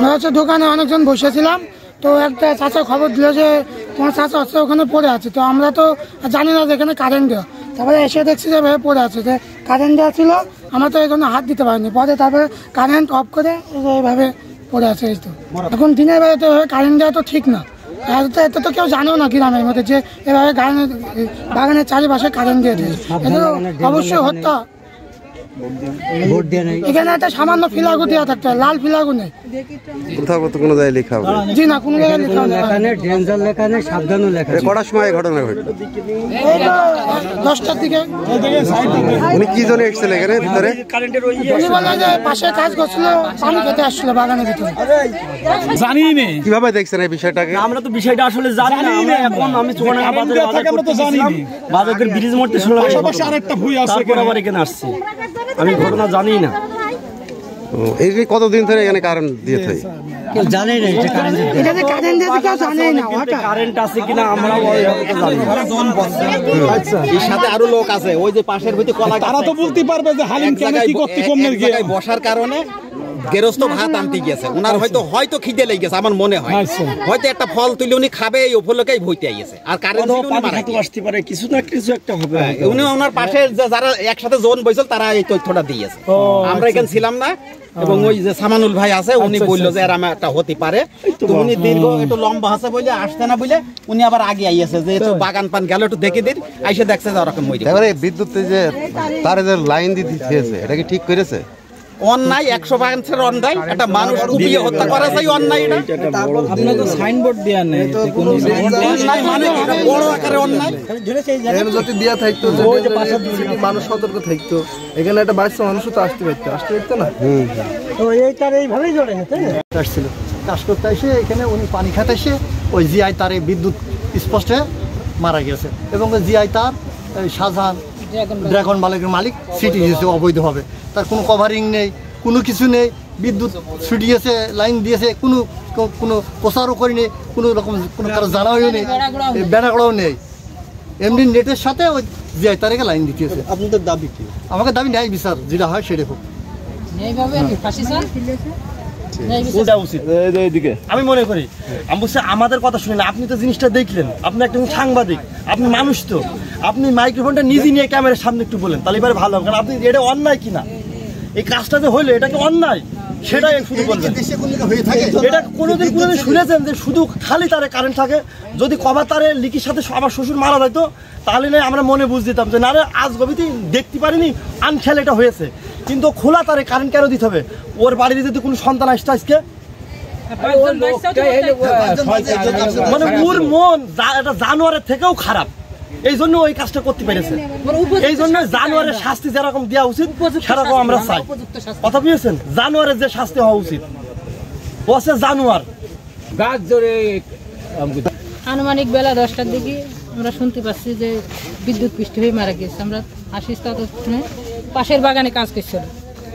আমরা হচ্ছে দোকানে অনেকজন বসেছিলাম, তো একটা চাচা খবর দিল যে তোমার চাচা হচ্ছে ওখানে পড়ে আছে। তো আমরা তো জানি না যে এখানে কারেন্ট দেওয়া, তারপরে এসে দেখছি যে ভাবে পড়ে আছে, যে কারেন্ট দেওয়া ছিল, আমরা তো এই জন্য হাত দিতে পারিনি। পরে তারপরে কারেন্ট অফ করে এইভাবে পড়ে আছে। এই তো এখন দিনের বেলা তো এভাবে কারেন্ট দেওয়া তো ঠিক না, এটা তো কেউ জানেও না গ্রামের মধ্যে যে এভাবে বাগানের চারিপাশে কারেন্ট দিয়ে দিয়েছে। এটা অবশ্যই হত্যা। এখানে একটা সামান্য ফিলাগু দেওয়া থাকতে হয়, লাল ফিলাগু নেই কোথাও কোনো জায়গায় লেখা হবে? জি না, কোনো জায়গায় লেখা নেই, ডেঞ্জার লেখা নেই, সাবধানও লেখা নেই। কটার সময় ঘটনা ঘটলো? 10টার দিকে। উনি কি জন্য এসেছিল এখানে ভিতরে? উনি বলে যে পাশে কাজ করছিল, পানি খেতে আসছিল বাগানের ভিতরে। জানি না কিভাবে দেখছেন এই বিষয়টাকে? আমরা তো বিষয়টা আসলে জানি না। এখন আমি চুয়াডাঙ্গা বাজারের ব্রিজ মোড়তে শুনলাম আরেকটা ভুই আছে, তারপর আবার এখানে আসছি। আমি ঘটনা জানি না। এই যে কতদিন ধরে এখানে কারেন্ট দিয়ে থাকে? কেউ জানে না এটা কারেন্ট দিতে। এটাতে কারেন্ট দিয়ে কেউ জানে না, কারেন্ট আছে কিনা আমরা জানি না। আচ্ছা, এর সাথে আরো লোক আছে, ওই যে পাশের হইতে কলা, তারা তো বলতে পারবে যে হালিম কেন কি করতে কমনে গিয়ে বসার কারণে গেরস্ত ভাত আনতে গিয়েছে। ওনার হয়তো খিদে লেগে গেছে, আমার মনে হয় হয়তো একটা ফল তুলে উনি খাবে, এই উপলক্ষেই ভইতে আইছে। আর কারেন্ট আসতে পারে, কিছু না কিছু একটা হবে। উনি ওনার পাশে যারা একসাথে জোন বইছিল তারা এই তথ্যটা দিয়েছে। আমরা এখানে ছিলাম না, এবং ওই যে সামানুল ভাই আছে উনি বললো যে এরকম একটা হতে পারে। তো উনি দীর্ঘ একটু লম্বা আছে বলে আসতে না বলে উনি আবার আগে আইয়েছে যে একটু বাগান পান গেল একটু দেখে দিন, আইসে দেখছে যে ওরকম হইছে। এবারে বিদ্যুৎ যে তারে যে লাইন দিয়ে দিয়েছে, এটা কি ঠিক করেছে? অন্যায়, 100% অন্যায়। একটা মানুষ কুপিয়ে হত্যা করা যায় অন্যায়। এটা আপনার তো সাইনবোর্ড দেয়া নেই, কোনো অন্যায় মানে বড় আকারে অন্যায়। এখানে যদি দেয়া থাকতো যে মানুষ সতর্ক থাকতো, এখানে একটা বাচ্চা মানুষও তো আসতে পারতো না। তো এইটার এইভাবেই জড়ে গেছে। আসছিল কাজ করতে এসে এখানে উনি পানি খেতে এসে ওই জিআই তারে বিদ্যুৎ স্পষ্টে মারা গেছে, এবং জিআই তার শাহজাহান ড্রাগন বালের মালিক সিটি দিয়েছে অবৈধভাবে। তার কোনো কভারিং নেই, কোনো কিছু নেই, বিদ্যুৎ ছুটিয়েছে, লাইন দিয়েছে, কোনো কোনো প্রচারও করিনি, কোনো রকম কোনো কারো জানাও নেই, বেড়াগড়াও নেই। এমনি নেটের সাথে ওই জিআই তারেকে লাইন দিতেছে। আপনাদের দাবি কি? আমাকে দাবি ন্যায় বিচার যেটা হয় সেটা হোক। আমি মনে করি আমি বলছি আমাদের কথা শুনে না, আপনি তো জিনিসটা দেখলেন, আপনি একটা সাংবাদিক, আপনি মানুষ, তো আপনি মাইক্রোফোনটা নিজে নিয়ে ক্যামেরার সামনে একটু বলেন, তাহলে এবারে ভালো হবে। কারণ আপনি এটা অন্যায় কিনা, এই কাজটা যে হইলো এটা কি অন্যায় সেটাই শুধু বলবেন। এটা কোনোদিন শুনেছেন যে শুধু খালি তারে কারেন্ট থাকে? যদি কভার তারে লিকির সাথে আমার শ্বশুর মারা যাইতো তাহলে না আমরা মনে বুঝ দিতাম যে না রে আজ গভীতে দেখতে পারিনি, আনখেয়াল এটা হয়েছে। কিন্তু খোলা তারে কারেন্ট কেন দিতে হবে? ওর বাড়িতে যদি কোনো সন্তান আসতো আজকে, মানে ওর মন এটা জানোয়ারের থেকেও খারাপ, এই জন্য ওই কাজটা করতে পেরেছে। এই জন্য জানোয়ারের শাস্তি যেরকম দেওয়া উচিত সেরকম আমরা চাই। কথা বুঝেছেন? জানোয়ারের যে শাস্তি হওয়া উচিত, ও আছে জানোয়ার। আনুমানিক বেলা 10টার দিকে আমরা শুনতে পাচ্ছি যে বিদ্যুৎ পৃষ্ঠ হয়ে মারা গেছে। আমরা আসিস ততক্ষণে পাশের বাগানে কাজ করছিল,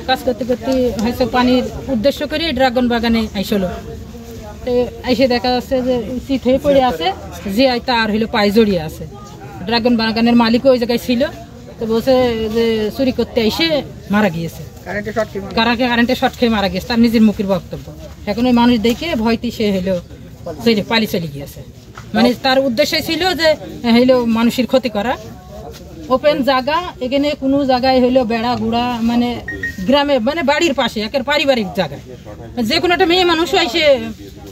কাজ করতে করতে হয়তো পানির উদ্দেশ্য করে ড্রাগন বাগানে আইসলো। তো এসে দেখা যাচ্ছে যে চিত হয়ে পড়ে আছে, যে তার হইলো পায়ে জড়িয়ে আছে। ড্রাগন বাগানের মালিকও ওই জায়গায় ছিল, তো বলছে যে চুরি করতে এসে মারা গিয়েছে, কারেন্টে শর্ট খেয়ে মারা গেছে, তার নিজের মুখের বক্তব্য। এখন ওই মানুষ দেখে ভয়তে সে হইলো পালিয়ে চলে গিয়েছে। মানে তার উদ্দেশ্য ছিল যে হইলো মানুষের ক্ষতি করা। ওপেন জায়গা, এখানে কোনো জায়গায় হইলো বেড়া গুড়া, মানে গ্রামে মানে বাড়ির পাশে একের পারিবারিক জায়গায় যে কোনো একটা মেয়ে মানুষও এসে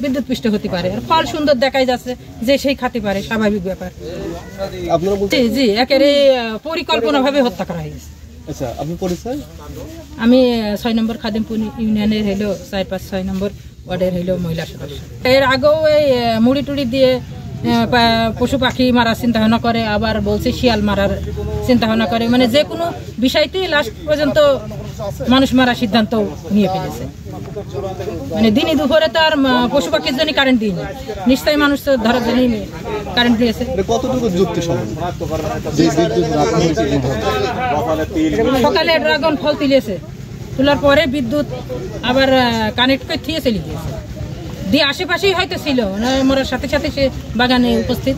বিদ্যুৎ পৃষ্ঠ হতে পারে। আর ফল সুন্দর দেখাই যাচ্ছে যে সেই খাতে পারে, স্বাভাবিক ব্যাপার। জি একেবারে পরিকল্পনা ভাবে হত্যা করা হয়েছে। আচ্ছা, আপনি পরিচয়? আমি 6 নম্বর খাদিমপুর ইউনিয়নের হইলো 4-5-6 নম্বর ওয়ার্ডের হইলো মহিলা সদস্য। এর আগেও এই মুড়ি টুড়ি দিয়ে পশু পাখি মারার চিন্তা ভাবনা করে, আবার বলছে শিয়াল মারার চিন্তা ভাবনা করে। মানে যে কোনো বিষয়তেই লাস্ট পর্যন্ত মানুষ মারার সিদ্ধান্ত নিয়ে ফেলেছে। মানে দিনই দুপুরে তো আর পশু পাখির জন্য কারেন্ট দিইনি, নিশ্চয়ই মানুষ তো ধরার জন্য কারেন্ট দিয়েছে। কতটুকু যুক্তিসম্মত? সকালে ড্রাগন ফল তুলেছে, তোলার পরে বিদ্যুৎ আবার কানেক্ট করে দিয়ে চলে গিয়েছে, দিয়ে আশেপাশেই হয়তো ছিল, মরার সাথে সাথে সে বাগানে উপস্থিত।